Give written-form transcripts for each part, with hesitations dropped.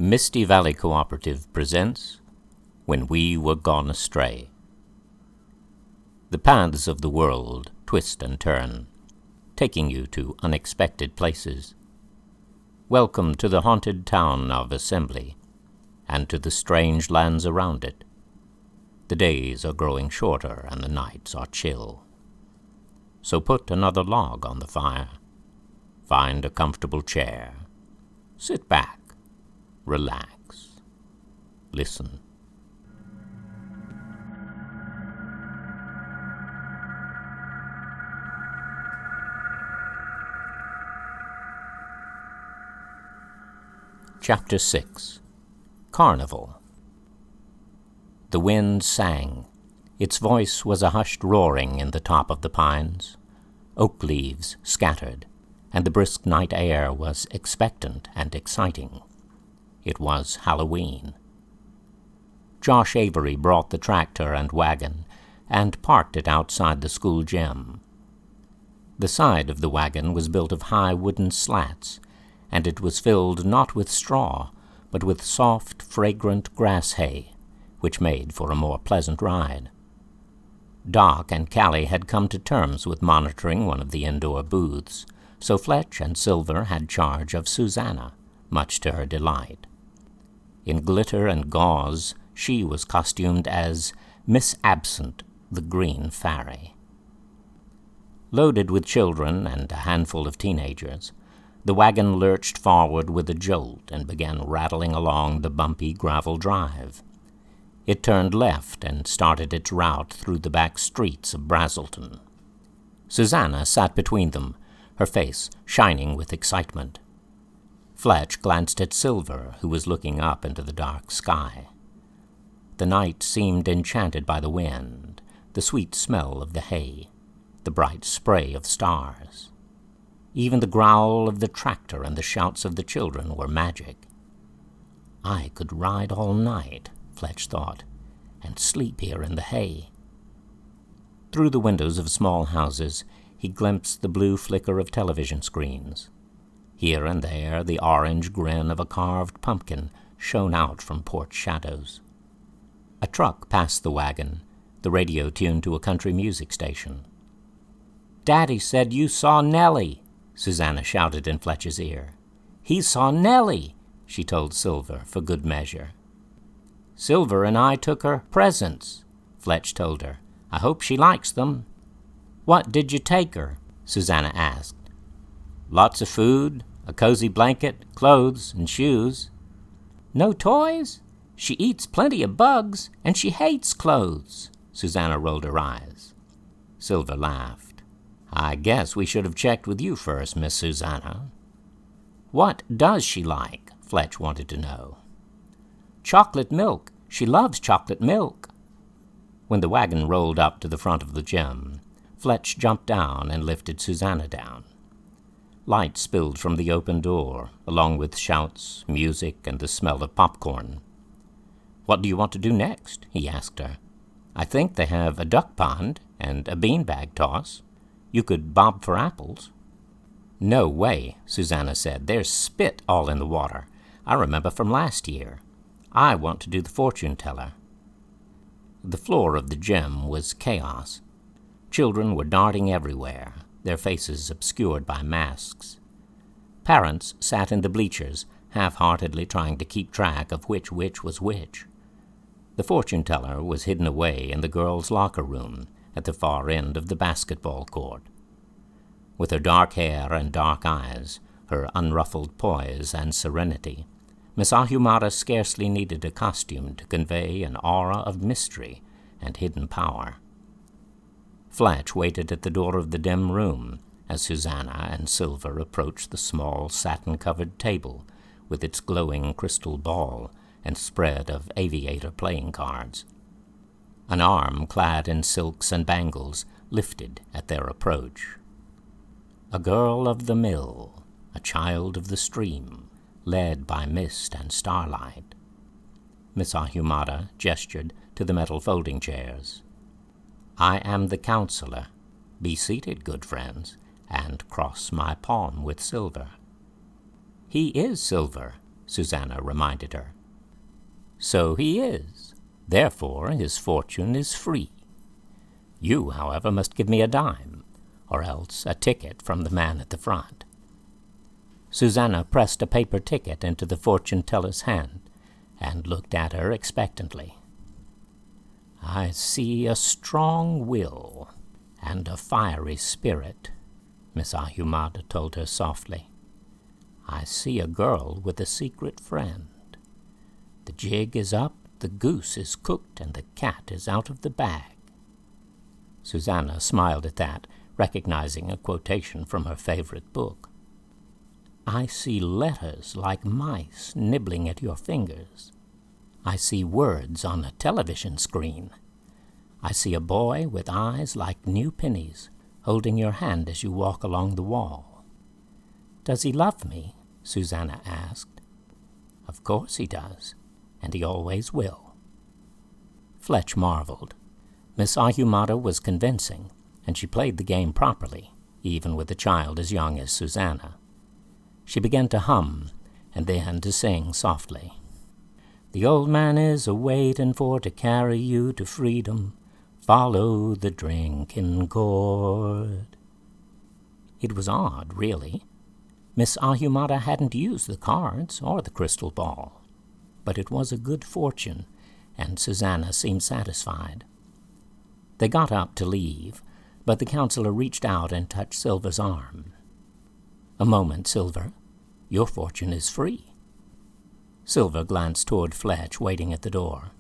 Misty Valley Cooperative presents When We Were Gone Astray. The paths of the world twist and turn, taking you to unexpected places. Welcome to the haunted town of Assembly, and to the strange lands around it. The days are growing shorter and the nights are chill. So put another log on the fire, find a comfortable chair, sit back, relax, listen. Chapter 6. Carnival. The wind sang. Its voice was a hushed roaring in the top of the pines. Oak leaves scattered, and the brisk night air was expectant and exciting. It was Halloween. Josh Avery brought the tractor and wagon and parked it outside the school gym. The side of the wagon was built of high wooden slats, and it was filled not with straw, but with soft, fragrant grass hay, which made for a more pleasant ride. Doc and Callie had come to terms with monitoring one of the indoor booths, so Fletch and Silver had charge of Susanna, much to her delight. In glitter and gauze, she was costumed as Miss Absent, the Green Fairy. Loaded with children and a handful of teenagers, the wagon lurched forward with a jolt and began rattling along the bumpy gravel drive. It turned left and started its route through the back streets of Brazelton. Susanna sat between them, her face shining with excitement. Fletch glanced at Silver, who was looking up into the dark sky. The night seemed enchanted by the wind, the sweet smell of the hay, the bright spray of stars. Even the growl of the tractor and the shouts of the children were magic. I could ride all night, Fletch thought, and sleep here in the hay. Through the windows of small houses, he glimpsed the blue flicker of television screens. Here and there, the orange grin of a carved pumpkin shone out from porch shadows. A truck passed the wagon, the radio tuned to a country music station. "Daddy said you saw Nellie," Susanna shouted in Fletch's ear. "He saw Nellie," she told Silver for good measure. "Silver and I took her presents," Fletch told her. "I hope she likes them." "What did you take her?" Susanna asked. "Lots of food, a cozy blanket, clothes, and shoes." "No toys? She eats plenty of bugs, and she hates clothes." Susanna rolled her eyes. Silver laughed. "I guess we should have checked with you first, Miss Susanna." "What does she like?" Fletch wanted to know. "Chocolate milk. She loves chocolate milk." When the wagon rolled up to the front of the gym, Fletch jumped down and lifted Susanna down. Light spilled from the open door, along with shouts, music, and the smell of popcorn. "What do you want to do next?" he asked her. "I think they have a duck pond and a beanbag toss. You could bob for apples." "No way," Susanna said. "There's spit all in the water. I remember from last year. I want to do the fortune teller." The floor of the gym was chaos. Children were darting everywhere, their faces obscured by masks. Parents sat in the bleachers, half-heartedly trying to keep track of which witch was which. The fortune teller was hidden away in the girls' locker room at the far end of the basketball court. With her dark hair and dark eyes, her unruffled poise and serenity, Miss Ahumada scarcely needed a costume to convey an aura of mystery and hidden power. Fletch waited at the door of the dim room as Susanna and Silver approached the small satin-covered table with its glowing crystal ball and spread of aviator playing cards. An arm clad in silks and bangles lifted at their approach. A girl of the mill, a child of the stream, led by mist and starlight. Miss Ahumada gestured to the metal folding chairs. "I am the counselor. Be seated, good friends, and cross my palm with Silver." "He is Silver," Susanna reminded her. So he is. Therefore his fortune is free. You, however, must give me a dime, or else a ticket from the man at the front. Susanna pressed a paper ticket into the fortune-teller's hand and looked at her expectantly. I see a strong will and a fiery spirit, Miss Ahumada told her softly. I see a girl with a secret friend. The jig is up, the goose is cooked, and the cat is out of the bag. Susanna smiled at that, recognizing a quotation from her favorite book. I see letters like mice nibbling at your fingers. I see words on a television screen. I see a boy with eyes like new pennies, holding your hand as you walk along the wall. Does he love me? Susanna asked. Of course he does, and he always will. Fletch marveled. Miss Ahumada was convincing, and she played the game properly, even with a child as young as Susanna. She began to hum, and then to sing softly. The old man is a-waitin' for to carry you to freedom. Follow the drinking gourd. It was odd, really. Miss Ahumada hadn't used the cards or the crystal ball, but it was a good fortune, and Susanna seemed satisfied. They got up to leave, but the counselor reached out and touched Silver's arm. A moment, Silver. Your fortune is free. Silver glanced toward Fletch, waiting at the door.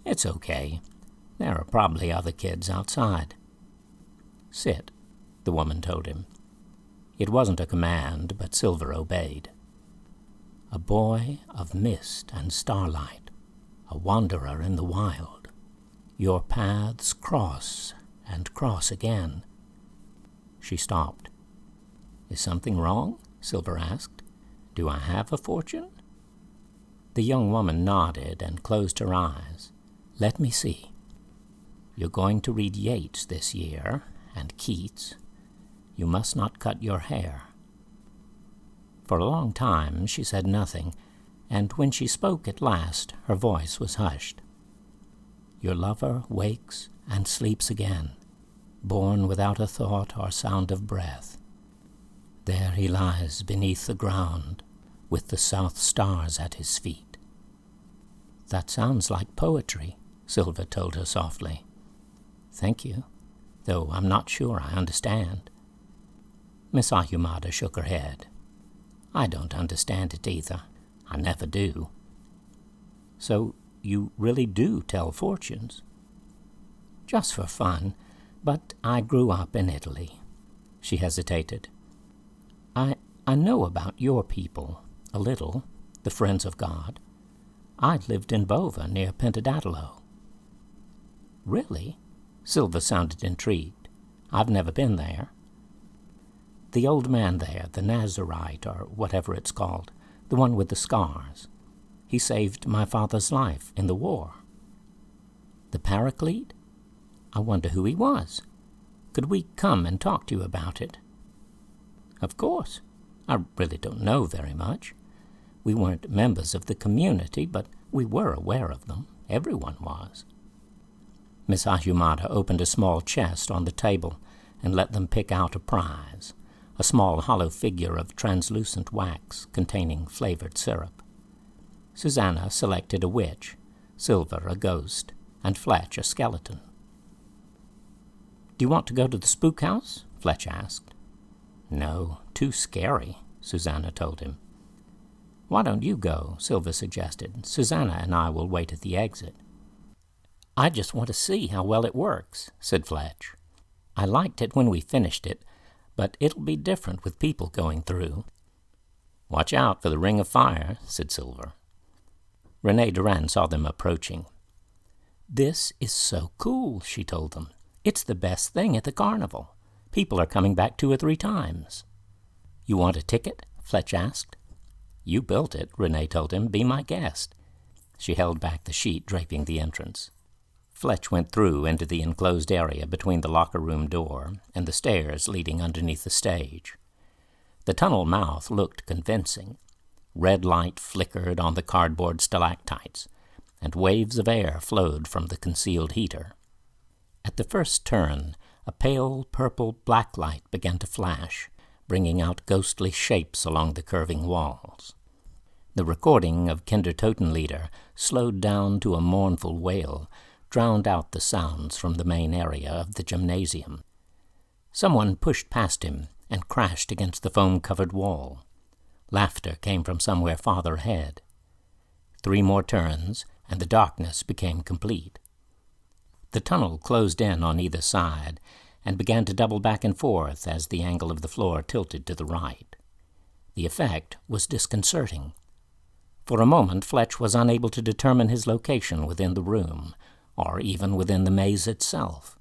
It's okay. There are probably other kids outside. Sit, the woman told him. It wasn't a command, but Silver obeyed. A boy of mist and starlight, a wanderer in the wild. Your paths cross and cross again. She stopped. Is something wrong? Silver asked. Do I have a fortune? The young woman nodded and closed her eyes. Let me see. You're going to read Yeats this year, and Keats. You must not cut your hair. For a long time she said nothing, and when she spoke at last, her voice was hushed. Your lover wakes and sleeps again, born without a thought or sound of breath. There he lies beneath the ground, with the south stars at his feet. That sounds like poetry, Silver told her softly. Thank you, though I'm not sure I understand. Miss Ahumada shook her head. I don't understand it either. I never do. So you really do tell fortunes? Just for fun, but I grew up in Italy. She hesitated. I know about your people, a little, the Friends of God. I lived in Bova near Pentadactylo. Really? Silver sounded intrigued. I've never been there. The old man there, the Nazarite, or whatever it's called, the one with the scars, he saved my father's life in the war. The Paraclete? I wonder who he was. Could we come and talk to you about it? Of course. I really don't know very much. We weren't members of the community, but we were aware of them. Everyone was. Miss Ahumada opened a small chest on the table and let them pick out a prize, a small hollow figure of translucent wax containing flavored syrup. Susanna selected a witch, Silver a ghost, and Fletch a skeleton. Do you want to go to the spook house? Fletch asked. No, too scary, Susanna told him. Why don't you go? Silver suggested. Susanna and I will wait at the exit. I just want to see how well it works, said Fletch. I liked it when we finished it, but it'll be different with people going through. Watch out for the ring of fire, said Silver. Renee Duran saw them approaching. This is so cool, she told them. It's the best thing at the carnival. People are coming back 2 or 3 times. You want a ticket? Fletch asked. You built it, Renee told him. Be my guest. She held back the sheet draping the entrance. Fletch went through into the enclosed area between the locker room door and the stairs leading underneath the stage. The tunnel mouth looked convincing. Red light flickered on the cardboard stalactites, and waves of air flowed from the concealed heater. At the first turn, a pale purple black light began to flash, bringing out ghostly shapes along the curving walls. The recording of Kindertotenlieder slowed down to a mournful wail, drowned out the sounds from the main area of the gymnasium. Someone pushed past him and crashed against the foam-covered wall. Laughter came from somewhere farther ahead. 3 more turns, and the darkness became complete. The tunnel closed in on either side and began to double back and forth as the angle of the floor tilted to the right. The effect was disconcerting. For a moment, Fletch was unable to determine his location within the room, or even within the maze itself.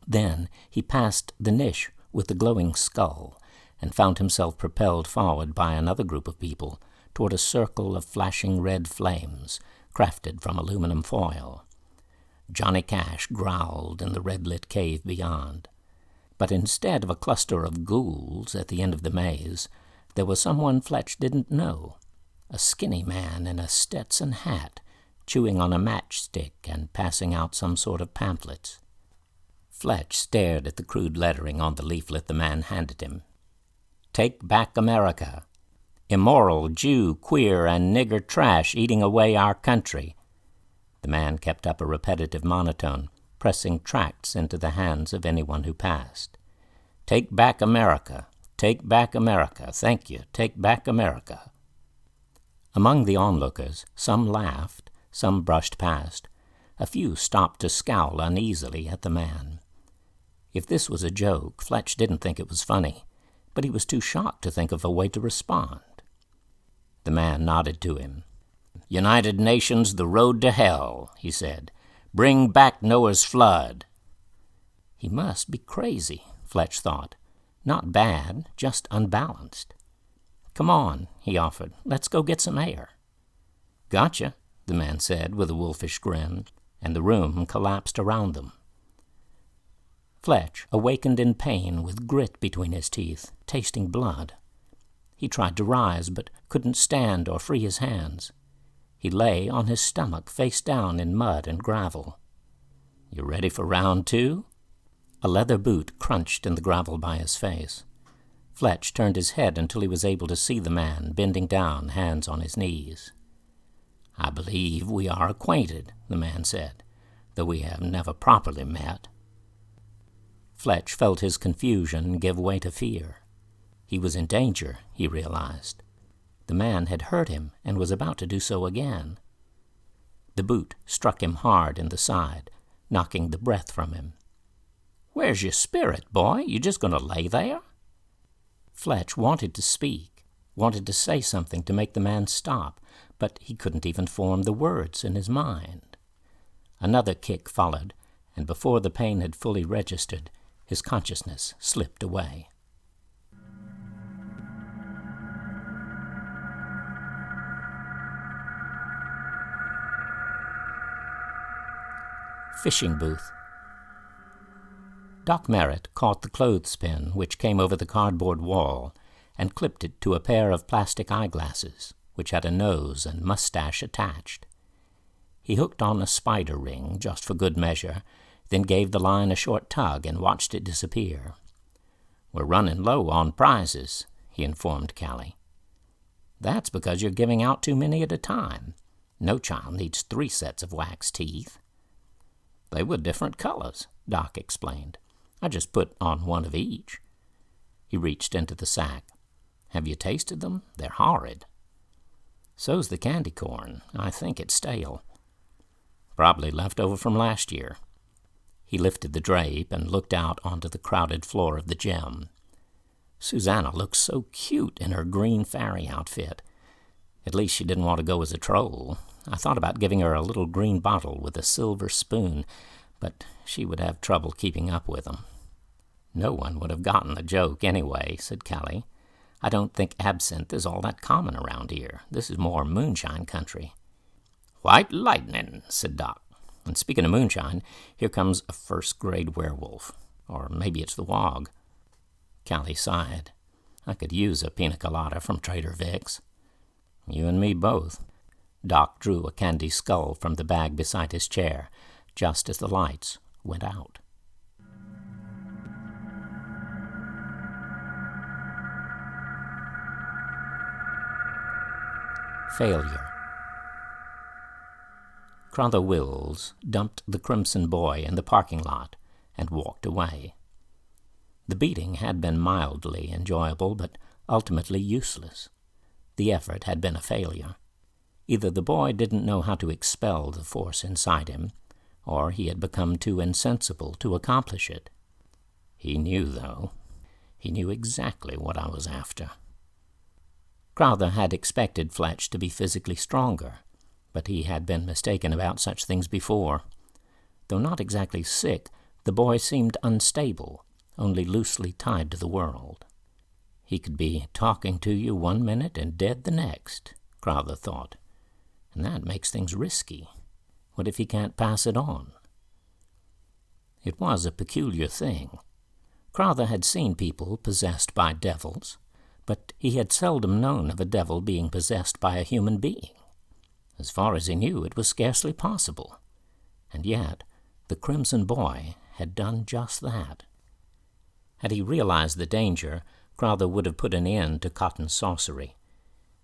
Then he passed the niche with the glowing skull and found himself propelled forward by another group of people toward a circle of flashing red flames crafted from aluminum foil. Johnny Cash growled in the red-lit cave beyond. But instead of a cluster of ghouls at the end of the maze, there was someone Fletch didn't know, a skinny man in a Stetson hat, chewing on a matchstick and passing out some sort of pamphlets. Fletch stared at the crude lettering on the leaflet the man handed him. "Take back America. Immoral, Jew, queer, and nigger trash eating away our country." The man kept up a repetitive monotone, pressing tracts into the hands of anyone who passed. "Take back America. Take back America. Thank you. Take back America." Among the onlookers, some laughed, some brushed past. A few stopped to scowl uneasily at the man. If this was a joke, Fletch didn't think it was funny, but he was too shocked to think of a way to respond. The man nodded to him. "United Nations, the road to hell," he said. "Bring back Noah's flood." He must be crazy, Fletch thought. Not bad, just unbalanced. "Come on," he offered. "Let's go get some air." "Gotcha," the man said with a wolfish grin, and the room collapsed around them. Fletch awakened in pain with grit between his teeth, tasting blood. He tried to rise, but couldn't stand or free his hands. He lay on his stomach, face down in mud and gravel. "You ready for round 2? A leather boot crunched in the gravel by his face. Fletch turned his head until he was able to see the man bending down, hands on his knees. "I believe we are acquainted," the man said, "though we have never properly met." Fletch felt his confusion give way to fear. He was in danger, he realized. The man had hurt him and was about to do so again. The boot struck him hard in the side, knocking the breath from him. "Where's your spirit, boy? You just going to lay there?" Fletch wanted to speak, wanted to say something to make the man stop, but he couldn't even form the words in his mind. Another kick followed, and before the pain had fully registered, his consciousness slipped away. Fishing booth. Doc Merritt caught the clothespin which came over the cardboard wall and clipped it to a pair of plastic eyeglasses, which had a nose and mustache attached. He hooked on a spider ring just for good measure, then gave the line a short tug and watched it disappear. "We're running low on prizes," he informed Callie. "That's because you're giving out too many at a time. No child needs 3 sets of wax teeth." "They were different colors," Doc explained. "I just put on one of each." He reached into the sack. "Have you tasted them? They're horrid." "So's the candy corn. I think it's stale." "Probably left over from last year." He lifted the drape and looked out onto the crowded floor of the gym. Susanna looked so cute in her green fairy outfit. At least she didn't want to go as a troll. I thought about giving her a little green bottle with a silver spoon, but she would have trouble keeping up with them. "No one would have gotten the joke anyway," said Callie. "I don't think absinthe is all that common around here. This is more moonshine country." "White lightning," said Doc. "And speaking of moonshine, here comes a first-grade werewolf. Or maybe it's the Wog." Callie sighed. "I could use a pina colada from Trader Vic's." You and me both. Doc drew a candy skull from the bag beside his chair, just as the lights went out. Failure. Crowther Wills dumped the Crimson Boy in the parking lot and walked away. The beating had been mildly enjoyable, but ultimately useless. The effort had been a failure. Either the boy didn't know how to expel the force inside him, or he had become too insensible to accomplish it. He knew, though. He knew exactly what I was after. Crowther had expected Fletch to be physically stronger, but he had been mistaken about such things before. Though not exactly sick, the boy seemed unstable, only loosely tied to the world. He could be talking to you one minute and dead the next, Crowther thought. And that makes things risky. What if he can't pass it on? It was a peculiar thing. Crowther had seen people possessed by devils, but he had seldom known of a devil being possessed by a human being. As far as he knew, it was scarcely possible. And yet, the Crimson Boy had done just that. Had he realized the danger, Crowther would have put an end to Cotton's sorcery.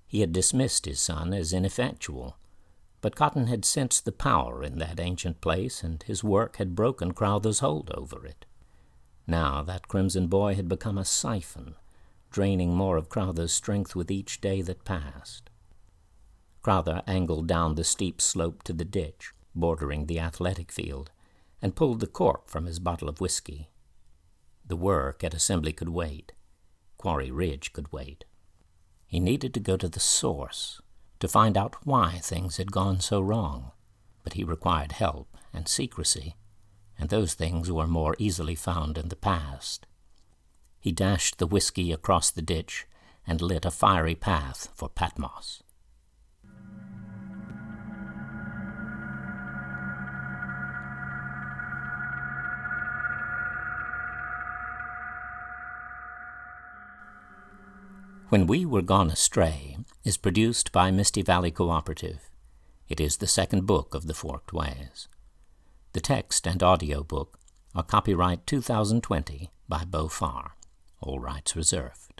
He had dismissed his son as ineffectual, but Cotton had sensed the power in that ancient place, and his work had broken Crowther's hold over it. Now that Crimson Boy had become a siphon, draining more of Crowther's strength with each day that passed. Crowther angled down the steep slope to the ditch, bordering the athletic field, and pulled the cork from his bottle of whiskey. The work at Assembly could wait. Quarry Ridge could wait. He needed to go to the source, to find out why things had gone so wrong, but he required help and secrecy, and those things were more easily found in the past. He dashed the whiskey across the ditch and lit a fiery path for Patmos. When We Were Gone Astray is produced by Misty Valley Cooperative. It is the second book of the Forked Ways. The text and audiobook are copyright 2020 by Beau Farr. All rights reserved.